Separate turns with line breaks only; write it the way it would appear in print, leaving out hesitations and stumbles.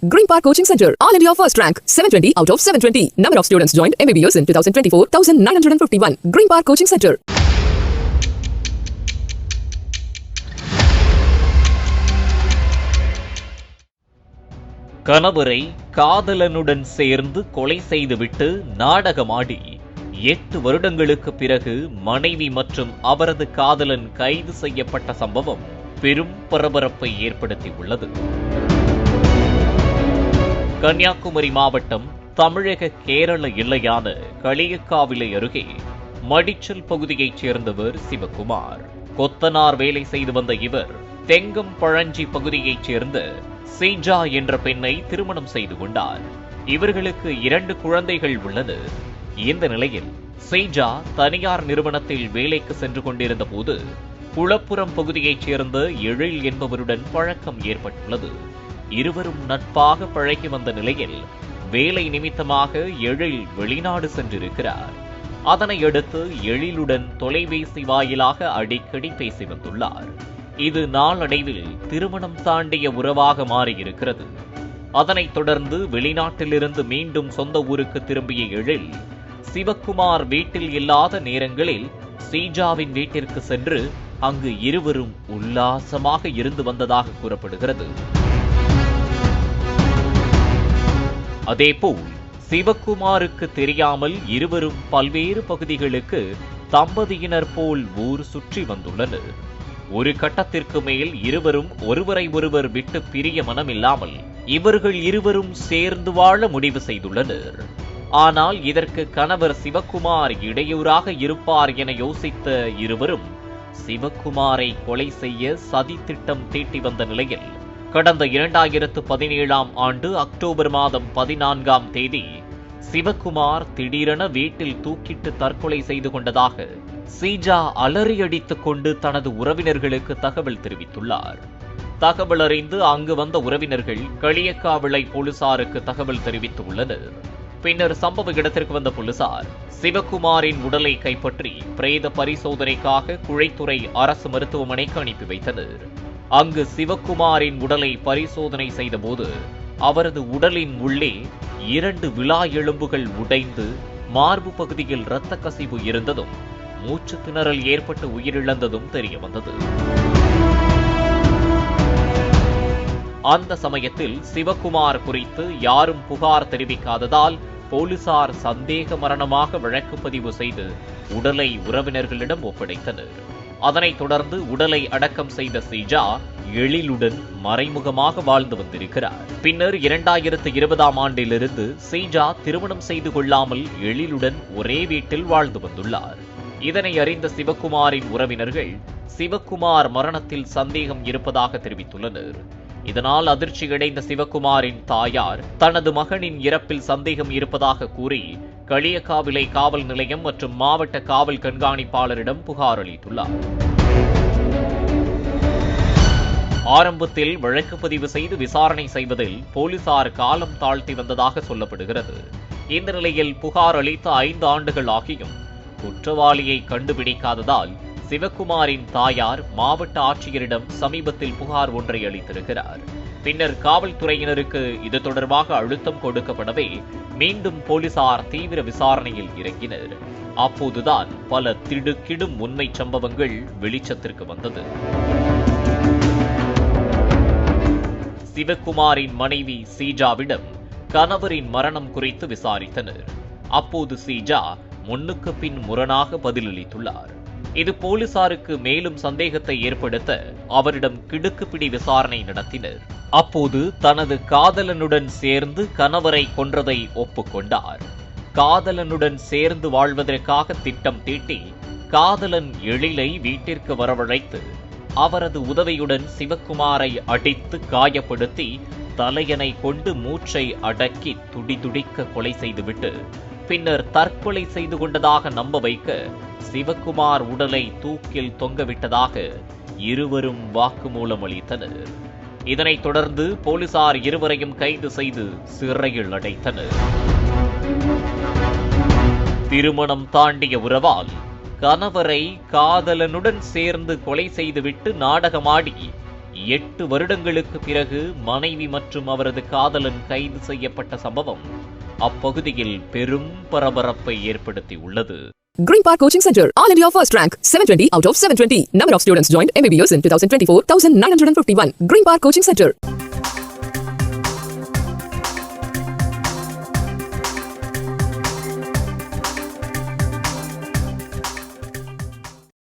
Green Park Coaching Center, All India First Rank, 720 out of 720. Number of students joined MBBS in 2024, 1951. Green Park Coaching Center.
கணவரை காதலனுடன் சேர்ந்து கொலை செய்துவிட்டு நாடகமாடி 8 வருடங்களுக்கு பிறகு மனைவி மற்றும் அவரது காதலன் கைது செய்யப்பட்ட சம்பவம் பெரும் பரபரப்பை ஏற்படுத்தியுள்ளது. கன்னியாகுமரி மாவட்டம் தமிழக கேரள எல்லையான களியக்காவிளை அருகே மடிச்சல் பகுதியைச் சேர்ந்தவர் சிவகுமார். கொத்தனார் வேலை செய்து வந்த இவர் தெங்கம் பழஞ்சி பகுதியைச் சேர்ந்த சீஜா என்ற பெண்ணை திருமணம் செய்து கொண்டார். இவர்களுக்கு 2 குழந்தைகள் உள்ளனர். இந்த நிலையில் சீஜா தனியார் நிறுவனத்தில் வேலைக்கு சென்று கொண்டிருந்த போது குளப்புறம் பகுதியைச் சேர்ந்த எழில் என்பவருடன் பழக்கம் ஏற்பட்டுள்ளது. இருவரும் நட்பாக பழகி வந்த நிலையில் வேலை நிமித்தமாக எழில் வெளிநாடு சென்றிருக்கிறார். அதனையடுத்து எழிலுடன் தொலைபேசி வாயிலாக அடிக்கடி பேசி வந்துள்ளார். இது நாளடைவில் திருமணம் தாண்டிய உறவாக மாறியிருக்கிறது. அதனைத் தொடர்ந்து வெளிநாட்டிலிருந்து மீண்டும் சொந்த ஊருக்கு திரும்பிய எழில் சிவகுமார் வீட்டில் இல்லாத நேரங்களில் சீஜாவின் வீட்டிற்கு சென்று அங்கு இருவரும் உல்லாசமாக இருந்து வந்ததாக கூறப்படுகிறது. அதேபோல் சிவகுமாருக்கு தெரியாமல் இருவரும் பல்வேறு பகுதிகளுக்கு தம்பதியினர் போல் ஊர் சுற்றி வந்துள்ளனர். ஒரு கட்டத்திற்கு மேல் இருவரும் ஒருவரை ஒருவர் விட்டு பிரிய மனமில்லாமல் இவர்கள் இருவரும் சேர்ந்து வாழ முடிவு செய்துள்ளனர். ஆனால் இதற்கு கணவர் சிவகுமார் இடையூறாக இருப்பார் என யோசித்த இருவரும் சிவகுமாரை கொலை செய்ய சதி திட்டம் தீட்டி வந்த நிலையில் கடந்த 2017ஆம் ஆண்டு அக்டோபர் மாதம் 14ஆம் தேதி சிவகுமார் திடீரென வீட்டில் தூக்கிட்டு தற்கொலை செய்து கொண்டதாக சீஜா அலறியடித்துக் கொண்டு தனது உறவினர்களுக்கு தகவல் தெரிவித்துள்ளார். தகவல் அறிந்து அங்கு வந்த உறவினர்கள் களியக்காவிளை போலீசாருக்கு தகவல் தெரிவித்துள்ளனர். பின்னர் சம்பவ இடத்திற்கு வந்த போலீசார் சிவகுமாரின் உடலை கைப்பற்றி பிரேத பரிசோதனைக்காக குழைத்துறை அரசு மருத்துவமனைக்கு அனுப்பி வைத்தனர். அங்கு சிவகுமாரின் உடலை பரிசோதனை செய்தபோது அவரது உடலின் உள்ளே 2 விலா எலும்புகள் உடைந்து மார்பு பகுதியில் இரத்த கசிவு இருந்ததும் மூச்சு திணறல் ஏற்பட்டு உயிரிழந்ததும் தெரியவந்தது. அந்த சமயத்தில் சிவகுமார் குறித்து யாரும் புகார் தெரிவிக்காததால் போலீசார் சந்தேக மரணமாக வழக்கு பதிவு செய்து உடலை உறவினர்களிடம் ஒப்படைத்தனர். அதனைத் தொடர்ந்து உடலை அடக்கம் செய்த சீஜா எழிலுடன் மறைமுகமாக வாழ்ந்து வந்திருக்கிறார். பின்னர் 2020ஆம் ஆண்டிலிருந்து சீஜா திருமணம் செய்து கொள்ளாமல் எழிலுடன் ஒரே வீட்டில் வாழ்ந்து வந்துள்ளார். இதனை அறிந்த சிவகுமாரின் உறவினர்கள் சிவகுமார் மரணத்தில் சந்தேகம் இருப்பதாக தெரிவித்துள்ளனர். இதனால் அதிர்ச்சியடைந்த சிவகுமாரின் தாயார் தனது மகனின் இறப்பில் சந்தேகம் இருப்பதாக கூறி களியக்காவிளை காவல் நிலையம் மற்றும் மாவட்ட காவல் கண்காணிப்பாளரிடம் புகார் அளித்துள்ளார். ஆரம்பத்தில் வழக்கு பதிவு செய்து விசாரணை செய்வதில் போலீசார் காலம் தாழ்த்தி வந்ததாக சொல்லப்படுகிறது. இந்த நிலையில் புகார் அளித்த 5 ஆண்டுகள் ஆகியும் குற்றவாளியை கண்டுபிடிக்காததால் சிவகுமாரின் தாயார் மாவட்ட ஆட்சியரிடம் சமீபத்தில் புகார் ஒன்றை அளித்திருக்கிறார். பின்னர் காவல்துறையினருக்கு இது தொடர்பாக அழுத்தம் கொடுக்கப்படவே மீண்டும் போலீசார் தீவிர விசாரணையில் இறங்கினர். அப்போதுதான் பல திடுக்கிடும் உண்மை சம்பவங்கள் வெளிச்சத்திற்கு வந்தது. சிவகுமாரின் மனைவி சீஜாவிடம் கணவரின் மரணம் குறித்து விசாரித்தனர். அப்போது சீஜா முன்னுக்கு பின் முரணாக பதிலளித்துள்ளார். இது போலீசாருக்கு மேலும் சந்தேகத்தை ஏற்படுத்த அவரிடம் கிடுக்குப்பிடி விசாரணை நடத்தினர். அப்போது தனது காதலனுடன் சேர்ந்து கணவரை கொன்றதை ஒப்புக்கொண்டார். காதலனுடன் சேர்ந்து வாழ்வதற்காக திட்டம் தீட்டி காதலன் எழிலை வீட்டிற்கு வரவழைத்து அவரது உதவியுடன் சிவகுமாரை அடித்து காயப்படுத்தி தலையணை கொண்டு மூச்சை அடக்கி துடிதுடிக்க கொலை செய்துவிட்டு பின்னர் தற்கொலை செய்து கொண்டதாக நம்ப வைக்க சிவகுமார் உடலை தூக்கில் தொங்கவிட்டதாக இருவரும் வாக்குமூலம் அளித்தனர். இதனைத் தொடர்ந்து போலீசார் இருவரையும் கைது செய்து சிறையில் அடைத்தனர். திருமணம் தாண்டிய உறவால் கணவரை காதலனுடன் சேர்ந்து கொலை செய்துவிட்டு நாடகமாடி 8 வருடங்களுக்கு பிறகு மனைவி மற்றும் அவரது காதலன் கைது செய்யப்பட்ட சம்பவம் அப்பகுதியில் பெரும் பரபரப்பை ஏற்படுத்தியுள்ளது.
Green Park Coaching Center, All India First Rank, 720 out of 720. Number of students joined MBBS in 2024, 1951. Green Park Coaching Center.